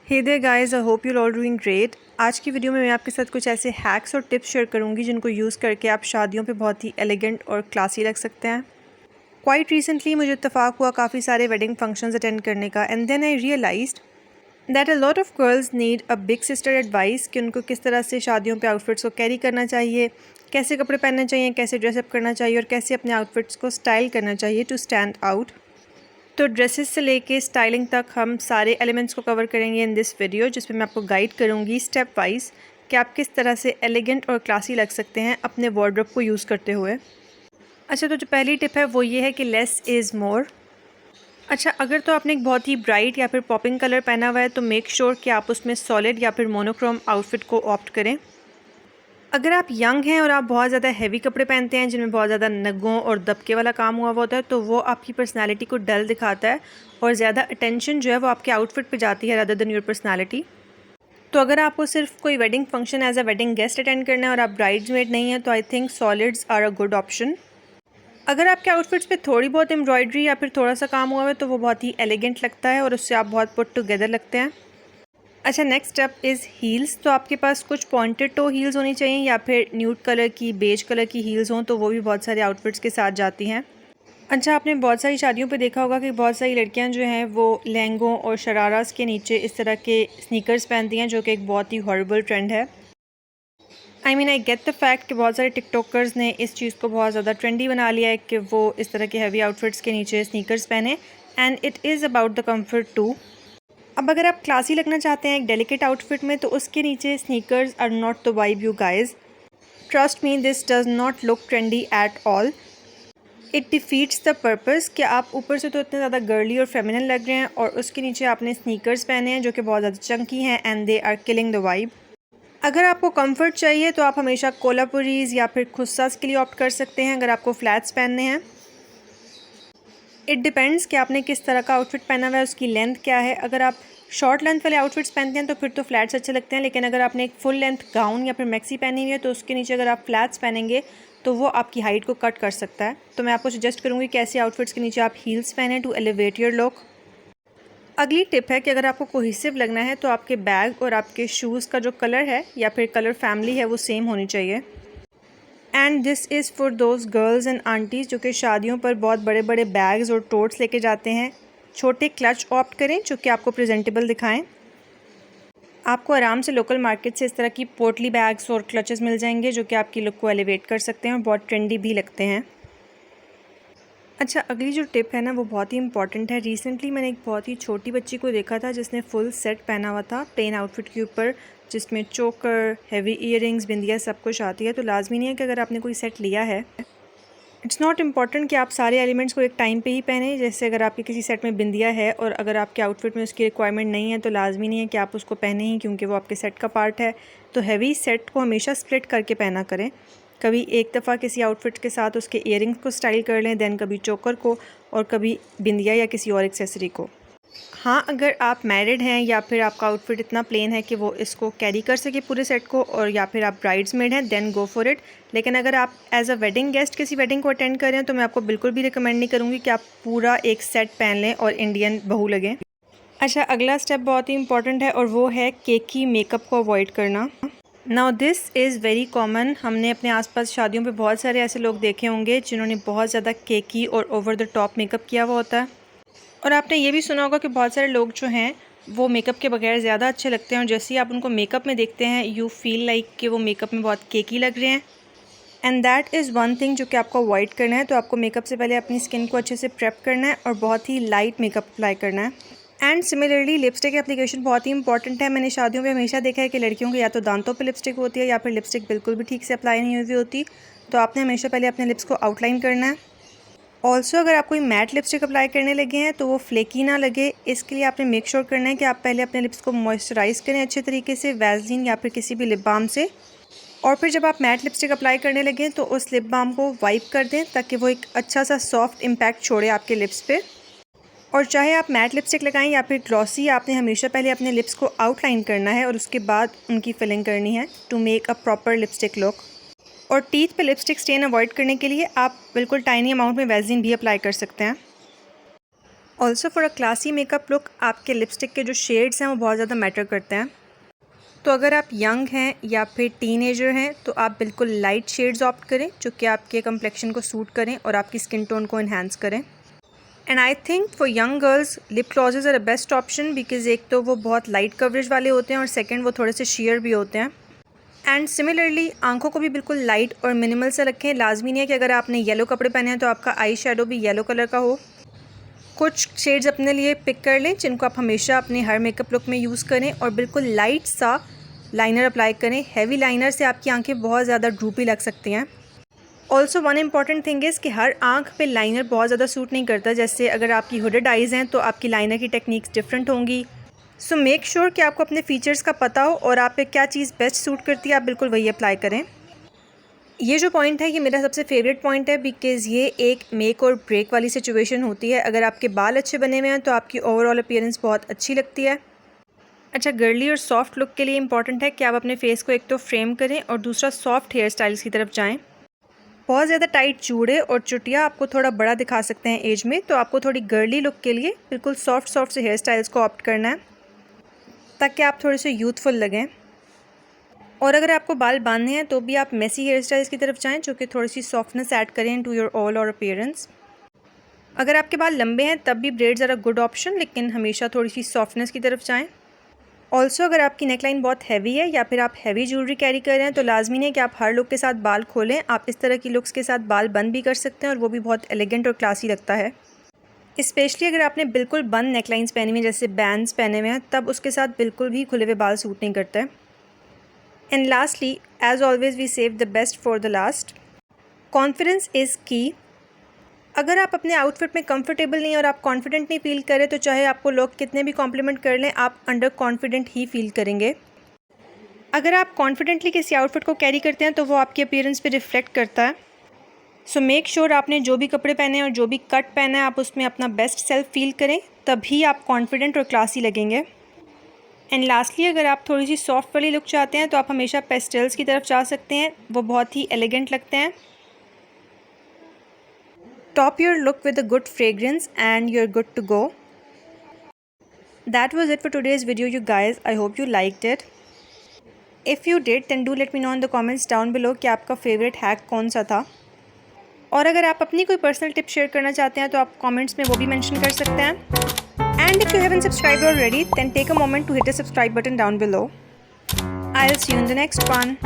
Hey there guys, I hope you all doing great. आज की video में मैं आपके साथ कुछ ऐसे हैक्स और टिप्स शेयर करूंगी जिनको यूज़ करके आप शादियों पे बहुत ही एलिगेंट और क्लासी लग सकते हैं। क्वाइट रिसेंटली मुझे इत्तेफाक हुआ काफ़ी सारे वेडिंग फंक्शंस अटेंड करने का, and then I realized that a lot of girls need a big sister advice कि उनको किस तरह से शादियों पे आउटफिट्स को कैरी करना चाहिए, कैसे कपड़े पहनने चाहिए, कैसे ड्रेसअप करना चाहिए और कैसे अपने आउटफिट्स को स्टाइल करना चाहिए टू स्टैंड आउट। तो ड्रेसेस से लेके स्टाइलिंग तक हम सारे एलिमेंट्स को कवर करेंगे इन दिस वीडियो, जिसमें मैं आपको गाइड करूँगी स्टेप वाइज कि आप किस तरह से एलिगेंट और क्लासी लग सकते हैं अपने वार्डरोब को यूज़ करते हुए। अच्छा, तो जो पहली टिप है वो ये है कि लेस इज़ मोर। अच्छा, अगर तो आपने एक बहुत ही ब्राइट या फिर पॉपिंग कलर पहना हुआ है तो मेक श्योर कि आप उसमें सॉलिड या फिर मोनोक्रोम आउटफिट को ऑप्ट करें। अगर आप यंग हैं और आप बहुत ज़्यादा हैवी कपड़े पहनते हैं जिनमें बहुत ज़्यादा नगों और दबके वाला काम हुआ हुआ होता है तो वो आपकी पर्सनालिटी को डल दिखाता है और ज़्यादा अटेंशन जो है वो आपके आउटफिट पे जाती है रादर देन योर पर्सनालिटी। तो अगर आपको सिर्फ कोई wedding function as a wedding guest attend करना है और आप ब्राइड्समेड नहीं हैं तो I think solids are a good option. अगर आपके आउटफिट्स पे थोड़ी बहुत एम्ब्रॉयडरी या फिर थोड़ा सा काम हुआ है तो वो बहुत ही एलिगेंट लगता है और उससे आप बहुत पुट टुगेदर लगते हैं। अच्छा, नेक्स्ट स्टेप इज़ हील्स। तो आपके पास कुछ पॉइंटेड टो हील्स होनी चाहिए या फिर न्यूड कलर की, बेज कलर की हील्स हों तो वो भी बहुत सारे आउटफिट्स के साथ जाती हैं। अच्छा, आपने बहुत सारी शादियों पे देखा होगा कि बहुत सारी लड़कियां जो हैं वो लहंगों और शरारास के नीचे इस तरह के स्नीकर्स पहनती हैं, जो कि एक बहुत ही हॉरिबल ट्रेंड है। आई गेट द फैक्ट कि बहुत सारे टिकटॉकर्स ने इस चीज़ को बहुत ज़्यादा ट्रेंडी बना लिया है कि वो इस तरह के हैवी आउटफिट्स के नीचे स्नीकर्स पहने, and it is about the comfort too. अब अगर आप क्लासी लगना चाहते हैं एक डेलिकेट आउटफिट में तो उसके नीचे sneakers are not the vibe you guys. Trust me, this does not look trendy at all. It defeats the purpose कि आप ऊपर से तो इतने ज़्यादा गर्ली और फेमिनिन लग रहे हैं और उसके नीचे आपने स्नीकर्स पहने हैं जो कि बहुत ज़्यादा चंकी हैं and they are killing the vibe. अगर आपको कंफर्ट चाहिए तो आप हमेशा कोल्हापुरीज या फिर खुस्सास के लिए ऑप्ट कर सकते हैं अगर आपको फ्लैट्स पहनने हैं। इट डिपेंड्स कि आपने किस तरह का आउटफिट पहना हुआ है, उसकी लेंथ क्या है। अगर आप शॉर्ट लेंथ वाले आउटफिट्स पहनते हैं तो फिर तो फ्लैट्स अच्छे लगते हैं, लेकिन अगर आपने एक फुल लेंथ गाउन या फिर मैक्सी पहनी हुई है तो उसके नीचे अगर आप फ्लैट्स पहनेंगे तो वो आपकी हाइट को कट कर सकता है। तो मैं आपको सजेस्ट करूँगी कि ऐसे आउटफिट्स के नीचे आप हील्स पहने टू एलिवेट योर लुक। अगली टिप है कि अगर आपको कोहेसिव लगना है तो आपके बैग और आपके शूज़ का जो कलर है या फिर कलर फैमिली है वो सेम होनी चाहिए। And this is for those girls and aunties जो कि शादियों पर बहुत बड़े बड़े बैग्स और टोट्स लेके जाते हैं। छोटे क्लच ऑप्ट करें जो कि आपको प्रेजेंटेबल दिखाएं। आपको आराम से लोकल मार्केट से इस तरह की पोटली बैग्स और क्लचेस मिल जाएंगे जो कि आपकी लुक को एलिवेट कर सकते हैं और बहुत ट्रेंडी भी लगते हैं। अच्छा, अगली जो टिप है ना वो बहुत ही इंपॉर्टेंट है। रिसेंटली मैंने एक बहुत ही छोटी बच्ची को देखा था जिसने फुल सेट पहना हुआ था प्लेन आउटफिट के ऊपर, जिसमें चोकर, हैवी ईयरिंग्स, बिंदिया सब कुछ आती है। तो लाजमी नहीं है कि अगर आपने कोई सेट लिया है, इट्स नॉट इम्पॉर्टेंट कि आप सारे एलिमेंट्स को एक टाइम पे ही पहने। जैसे अगर आपके किसी सेट में बिंदिया है और अगर आपके आउटफिट में उसकी रिक्वायरमेंट नहीं है तो लाजमी नहीं है कि आप उसको पहने ही, क्योंकि वो आपके सेट का पार्ट है। तो हैवी सेट को हमेशा स्प्लिट करके पहना करें। कभी एक दफ़ा किसी आउटफिट के साथ उसके ईयरिंग्स को स्टाइल कर लें, दैन कभी चोकर को और कभी बिंदिया या किसी और एक्सेसरी को। हाँ, अगर आप मैरिड हैं या फिर आपका आउटफिट इतना प्लेन है कि वो इसको कैरी कर सके पूरे सेट को, और या फिर आप ब्राइड्समेड हैं, देन गो फॉर इट। लेकिन अगर आप एज अ वेडिंग गेस्ट किसी वेडिंग को अटेंड कर रहे हैं तो मैं आपको बिल्कुल भी रिकमेंड नहीं करूँगी कि आप पूरा एक सेट पहन लें और इंडियन बहू लगें। अच्छा, अगला स्टेप बहुत ही इंपॉर्टेंट है और वो है केकी मेकअप को अवॉइड करना। Now this is very common. हमने अपने आसपास शादियों पे बहुत सारे ऐसे लोग देखे होंगे जिन्होंने बहुत ज़्यादा केकी और ओवर द टॉप मेकअप किया हुआ होता है। और आपने ये भी सुना होगा कि बहुत सारे लोग जो हैं वो मेकअप के बगैर ज़्यादा अच्छे लगते हैं और जैसे ही आप उनको मेकअप में देखते हैं यू फील लाइक कि वो मेकअप में बहुत केकी लग रहे हैं। And that is one thing जो कि आपको अवॉइड करना है। तो आपको मेकअप से पहले अपनी स्किन को अच्छे से प्रेप करना है और बहुत ही लाइट मेकअप अप्लाई करना है। एंड सिमिलरली लिपस्टिक एप्लीकेशन बहुत ही इंपॉर्टेंट है। मैंने शादियों में हमेशा देखा है कि लड़कियों के या तो दांतों पे लिपस्टिक होती है या फिर लिपस्टिक बिल्कुल भी ठीक से अप्लाई नहीं हुई होती। तो आपने हमेशा पहले अपने लिप्स को आउटलाइन करना है। ऑल्सो अगर आप कोई मैट लिपस्टिक अप्लाई करने लगे हैं तो वो फ्लेकी ना लगे, इसके लिए आपने मेक श्योर करना है कि आप पहले अपने लिप्स को मॉइस्चराइज़ करें अच्छे तरीके से वैसलीन या फिर किसी भी लिप बाम से, और फिर जब आप मैट लिपस्टिक अप्लाई करने लगें तो उस लिप बाम को वाइप कर दें ताकि वो एक अच्छा सा सॉफ्ट इम्पैक्ट छोड़े आपके लिप्स पे। और चाहे आप मैट लिपस्टिक लगाएं या फिर ग्लॉसी, आपने हमेशा पहले अपने लिप्स को आउटलाइन करना है और उसके बाद उनकी फिलिंग करनी है to make a proper lipstick look. और टीथ पे लिपस्टिक स्टेन अवॉइड करने के लिए आप बिल्कुल टाइनी अमाउंट में वैसलीन भी अप्लाई कर सकते हैं। Also for a classy makeup look आपके लिपस्टिक के जो शेड्स हैं वो बहुत ज़्यादा मैटर करते हैं। तो अगर आप यंग हैं या फिर टीनेजर हैं तो आप बिल्कुल लाइट शेड्स ऑप्ट करें जो कि आपके कम्प्लेक्शन को सूट करें और आपकी स्किन टोन को इन्हांस करें। And I think for young girls lip glosses are a best option because एक तो वो बहुत लाइट कवरेज वाले होते हैं और सेकंड वो थोड़े से शेयर भी होते हैं। एंड सिमिलरली आंखों को भी बिल्कुल लाइट और मिनिमल से रखें। लाजमी नहीं है कि अगर आपने येलो कपड़े पहने हैं तो आपका आई शेडो भी येलो कलर का हो। कुछ शेड्स अपने लिए पिक कर लें जिनको आप हमेशा अपने हर मेकअप लुक में यूज़ करें और बिल्कुल लाइट सा लाइनर अप्लाई करें। हैवी लाइनर से आपकी आंखें बहुत ज़्यादा ड्रूपी लग सकती हैं। Also one important thing is कि हर आंख पे लाइनर बहुत ज़्यादा सूट नहीं करता। जैसे अगर आपकी हुडेड आइज़ हैं तो आपकी लाइनर की टेक्निक्स डिफरेंट होंगी। सो मेक श्योर कि आपको अपने फीचर्स का पता हो और आप पे क्या चीज़ बेस्ट सूट करती है, आप बिल्कुल वही अप्लाई करें। ये जो पॉइंट है ये मेरा सबसे फेवरेट पॉइंट है बिकॉज़ ये एक मेक और ब्रेक वाली सिचुएशन होती है। अगर आपके बाल अच्छे बने हुए हैं तो आपकी ओवरऑल अपीयरेंस बहुत अच्छी लगती है। अच्छा, गर्ली और सॉफ्ट लुक के लिए इंपॉर्टेंट है कि आप अपने फेस को एक तो फ्रेम करें और दूसरा सॉफ्ट हेयर स्टाइल्स की तरफ जाएं। बहुत ज़्यादा टाइट चूड़े और चुटिया आपको थोड़ा बड़ा दिखा सकते हैं एज में, तो आपको थोड़ी गर्ली लुक के लिए बिल्कुल सॉफ्ट से हेयर स्टाइल्स को ऑप्ट करना है ताकि आप थोड़े से यूथफुल लगें। और अगर आपको बाल बांधने हैं तो भी आप मेसी हेयर स्टाइल्स की तरफ जाएं जो कि थोड़ी सी सॉफ्टनेस ऐड करें to your all or appearance. अगर आपके बाल लंबे हैं तब भी braids are a good option, लेकिन हमेशा थोड़ी सी सॉफ्टनेस की तरफ जाएं। ऑल्सो अगर आपकी नेकलाइन बहुत हैवी है या फिर आप हैवी ज्वेलरी कैरी कर रहे हैं तो लाजमी नहीं है कि आप हर लुक के साथ बाल खोलें। आप इस तरह की लुक्स के साथ बाल बंद भी कर सकते हैं और वो भी बहुत एलिगेंट और क्लासी लगता है। स्पेशली अगर आपने बिल्कुल बंद नेकलाइंस पहनी हुई जैसे बैंड्स पहने हुए हैं तब उसके साथ बिल्कुल भी खुले हुए बाल सूट नहीं करते। And lastly as always we save the best for the last. Confidence is key. अगर आप अपने आउटफिट में कंफर्टेबल नहीं और आप कॉन्फिडेंट नहीं फील करें तो चाहे आपको लोग कितने भी कॉम्प्लीमेंट कर लें आप अंडर कॉन्फिडेंट ही फील करेंगे। अगर आप कॉन्फिडेंटली किसी आउटफिट को कैरी करते हैं तो वो आपके अपीयरेंस पे रिफ्लेक्ट करता है। सो मेक श्योर आपने जो भी कपड़े पहने हैं और जो भी कट पहना है आप उसमें अपना बेस्ट सेल्फ फील करें, तभी आप कॉन्फिडेंट और क्लासी लगेंगे। एंड लास्टली अगर आप थोड़ी सी सॉफ्ट वाली लुक चाहते हैं तो आप हमेशा पेस्टल्स की तरफ जा सकते हैं, वो बहुत ही एलिगेंट लगते हैं। Top your look with a good fragrance and you're good to go. That was it for today's video you guys. I hope you liked it. If you did then do let me know in the comments down below कि आपका favorite hack कौन सा था। और अगर आप अपनी कोई पर्सनल टिप शेयर करना चाहते हैं तो आप कमेंट्स में वो भी मेंशन कर सकते हैं। And if you haven't subscribed already then take a moment to hit the subscribe button down below. I'll see you in the next one.